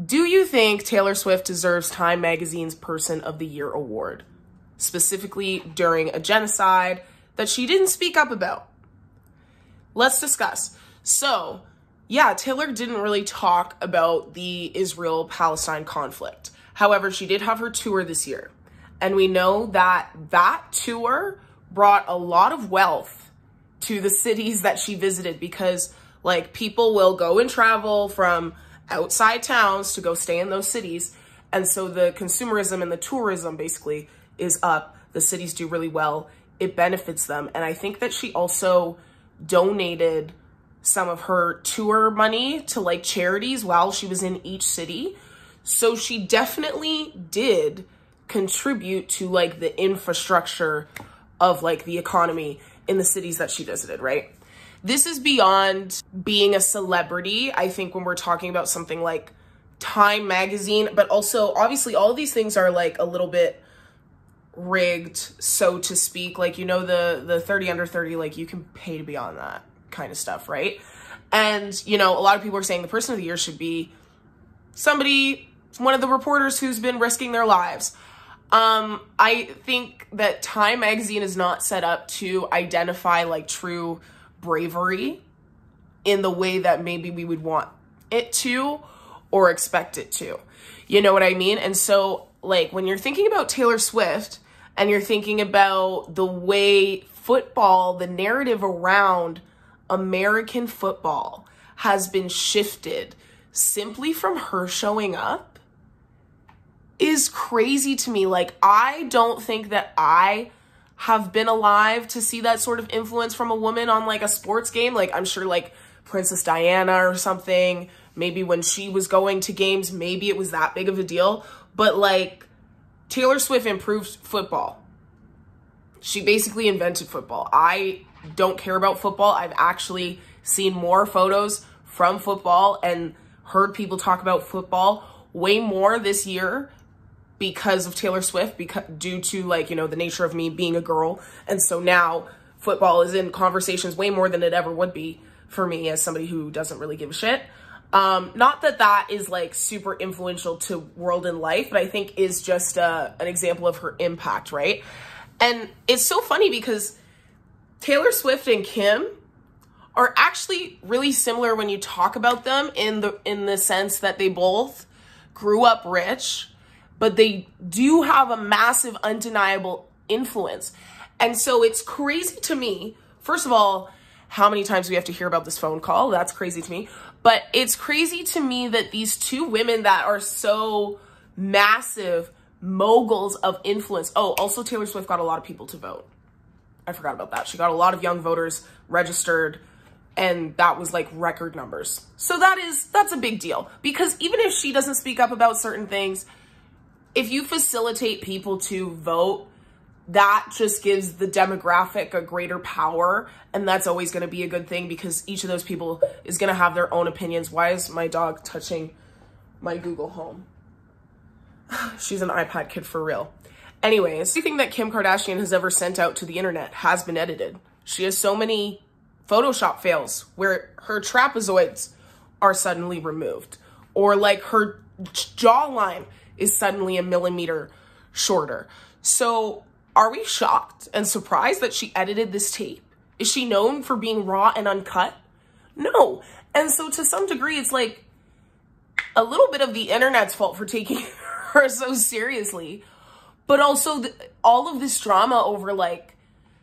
Do you think Taylor Swift deserves Time Magazine's Person of the Year award, specifically during a genocide that she didn't speak up about? Let's discuss. So, yeah, Taylor didn't really talk about the Israel-Palestine conflict. However, she did have her tour this year. And we know that that tour brought a lot of wealth to the cities that she visited, because like people will go and travel from outside towns to go stay in those cities. And so the consumerism and the tourism basically is up. The cities do really well. It benefits them. And I think that she also donated some of her tour money to like charities while she was in each city. So she definitely did contribute to like the infrastructure of like the economy in the cities that she visited, right? This is beyond being a celebrity, I think, when we're talking about something like Time Magazine, but also obviously all of these things are like a little bit rigged, so to speak. Like, you know, the 30 under 30, like you can pay to be on that kind of stuff, right? And, you know, a lot of people are saying the Person of the Year should be somebody, one of the reporters who's been risking their lives. I think that Time Magazine is not set up to identify like true bravery in the way that maybe we would want it to or expect it to. You know what I mean? And so like when you're thinking about Taylor Swift and you're thinking about the way football, the narrative around American football has been shifted simply from her showing up, is crazy to me. Like, I don't think that I have been alive to see that sort of influence from a woman on like a sports game. Like, I'm sure like Princess Diana or something, maybe when she was going to games, maybe it was that big of a deal. But like, Taylor Swift improved football. She basically invented football. I don't care about football. I've actually seen more photos from football and heard people talk about football way more this year because of Taylor Swift, due to like, you know, the nature of me being a girl. And so now football is in conversations way more than it ever would be for me as somebody who doesn't really give a shit. Not that that is like super influential to world and life, but I think is just an example of her impact, right? And it's so funny because Taylor Swift and Kim are actually really similar when you talk about them in the sense that they both grew up rich, but they do have a massive, undeniable influence. And so it's crazy to me, first of all, how many times we have to hear about this phone call. That's crazy to me. But it's crazy to me that these two women that are so massive moguls of influence. Oh, also Taylor Swift got a lot of people to vote. I forgot about that. She got a lot of young voters registered, and that was like record numbers. So that's a big deal, because even if she doesn't speak up about certain things, if you facilitate people to vote, that just gives the demographic a greater power. And that's always going to be a good thing, because each of those people is going to have their own opinions. Why is my dog touching my Google Home? She's an iPad kid for real. Anyways, everything that Kim Kardashian has ever sent out to the internet has been edited. She has so many Photoshop fails where her trapezoids are suddenly removed, or like her jawline is suddenly a millimeter shorter. So are we shocked and surprised that she edited this tape? Is she known for being raw and uncut? No. And so to some degree, it's like a little bit of the internet's fault for taking her so seriously, but also all of this drama over like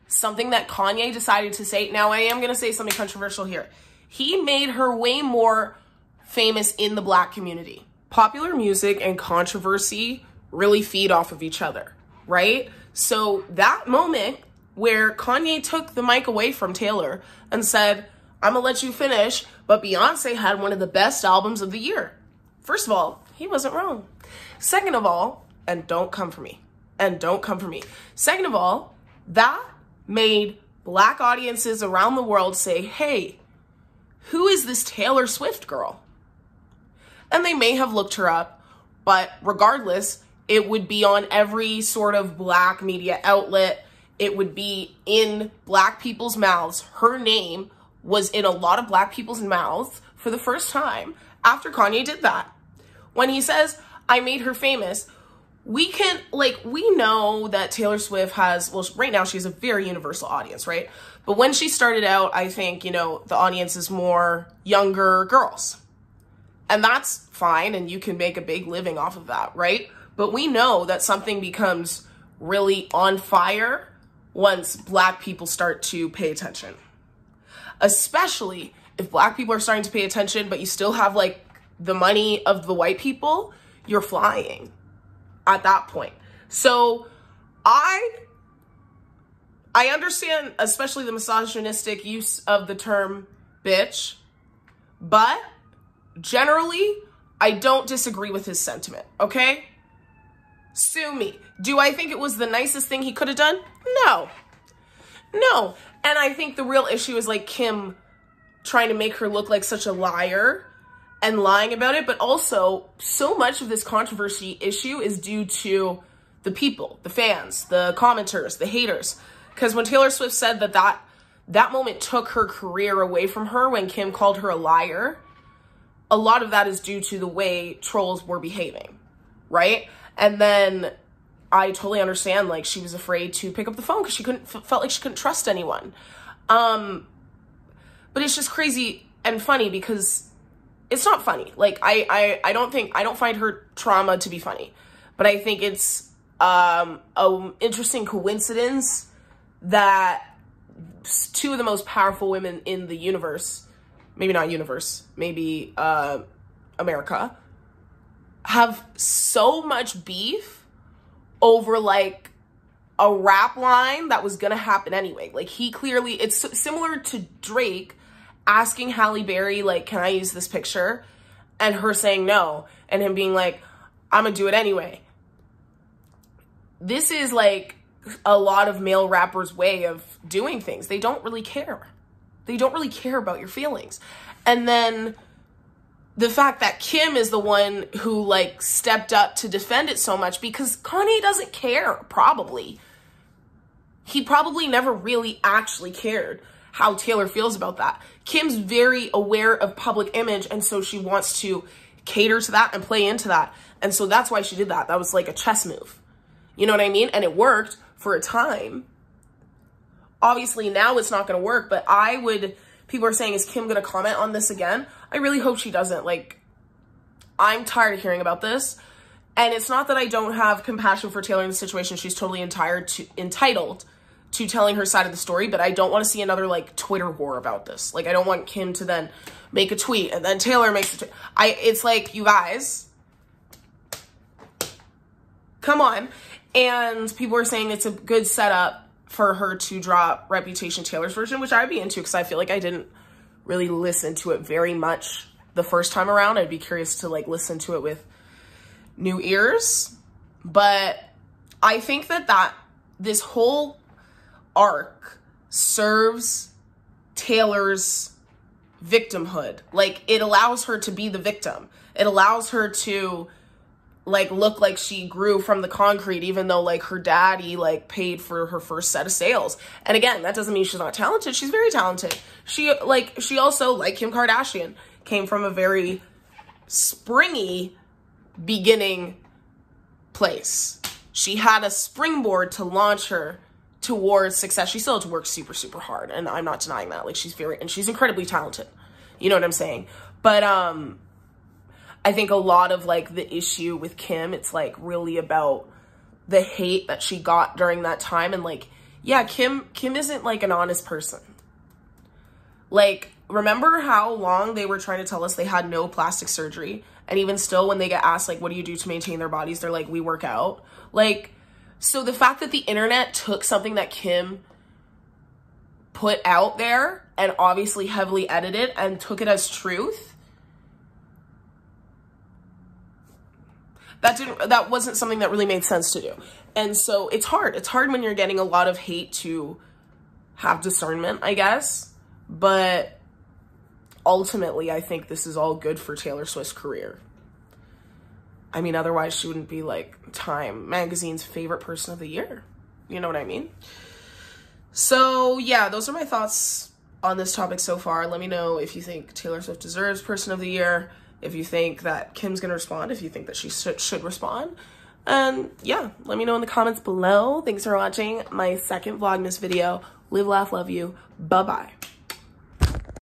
something that Kanye decided to say. Now, I am going to say something controversial here. He made her way more famous in the Black community. Popular music and controversy really feed off of each other, right? So that moment where Kanye took the mic away from Taylor and said, I'm gonna let you finish, but Beyonce had one of the best albums of the year. First of all, he wasn't wrong. Second of all, and don't come for me, Second of all, that made Black audiences around the world say, hey, who is this Taylor Swift girl? And they may have looked her up, but regardless, it would be on every sort of Black media outlet. It would be in Black people's mouths. Her name was in a lot of Black people's mouths for the first time after Kanye did that. When he says, I made her famous, we know that Taylor Swift has, well, right now she has a very universal audience, right? But when she started out, I think, you know, the audience is more younger girls. And that's fine, and you can make a big living off of that, right? But we know that something becomes really on fire once Black people start to pay attention. Especially if Black people are starting to pay attention, but you still have, like, the money of the white people, you're flying at that point. So I understand, especially the misogynistic use of the term bitch, but generally, I don't disagree with his sentiment, okay? Sue me. Do I think it was the nicest thing he could have done? No. No. And I think the real issue is, like, Kim trying to make her look like such a liar and lying about it, but also so much of this controversy issue is due to the people, the fans, the commenters, the haters. Because when Taylor Swift said that moment took her career away from her when Kim called her a liar, a lot of that is due to the way trolls were behaving, right? And then I totally understand, like, she was afraid to pick up the phone because she felt like she couldn't trust anyone. But it's just crazy and funny because it's not funny. Like, I don't find her trauma to be funny, but I think it's an interesting coincidence that two of the most powerful women in the universe, maybe not universe, maybe America, have so much beef over, like, a rap line that was gonna happen anyway. Like, he clearly, it's similar to Drake asking Halle Berry, like, can I use this picture? And her saying no, and him being like, I'm gonna do it anyway. This is, like, a lot of male rappers' way of doing things. They don't really care. They don't really care about your feelings. And then the fact that Kim is the one who, like, stepped up to defend it so much because Kanye doesn't care, probably. He probably never really actually cared how Taylor feels about that. Kim's very aware of public image, and so she wants to cater to that and play into that. And so that's why she did that. That was like a chess move. You know what I mean? And it worked for a time. Obviously, now it's not going to work, but people are saying, is Kim going to comment on this again? I really hope she doesn't. Like, I'm tired of hearing about this. And it's not that I don't have compassion for Taylor in the situation. She's totally entitled to telling her side of the story, but I don't want to see another, like, Twitter war about this. Like, I don't want Kim to then make a tweet and then Taylor makes a tweet. It's like, you guys, come on. And people are saying it's a good setup for her to drop Reputation Taylor's version, which I'd be into because I feel like I didn't really listen to it very much the first time around. I'd be curious to, like, listen to it with new ears. But I think that this whole arc serves Taylor's victimhood. Like, it allows her to be the victim. It allows her to, like, look like she grew from the concrete, even though, like, her daddy, like, paid for her first set of sales. And again, that doesn't mean she's not talented. She's very talented. She also, like Kim Kardashian, came from a very springy beginning place. She had a springboard to launch her towards success. She still had to work super, super hard, and I'm not denying that. Like, she's incredibly talented. You know what I'm saying? But I think a lot of, like, the issue with Kim, it's, like, really about the hate that she got during that time. And, like, yeah, Kim isn't, like, an honest person. Like, remember how long they were trying to tell us they had no plastic surgery? And even still, when they get asked, like, what do you do to maintain their bodies? They're like, we work out. Like, so the fact that the internet took something that Kim put out there and obviously heavily edited and took it as truth, that wasn't something that really made sense to do. And so it's hard. It's hard when you're getting a lot of hate to have discernment, I guess. But ultimately, I think this is all good for Taylor Swift's career. I mean, otherwise she wouldn't be, like, Time Magazine's favorite person of the year. You know what I mean? So, yeah, those are my thoughts on this topic so far. Let me know if you think Taylor Swift deserves Person of the Year. if you think that Kim's gonna respond, if you think that she should respond. And yeah, let me know in the comments below. Thanks for watching my second Vlogmas video. Live, laugh, love you. Bye-bye.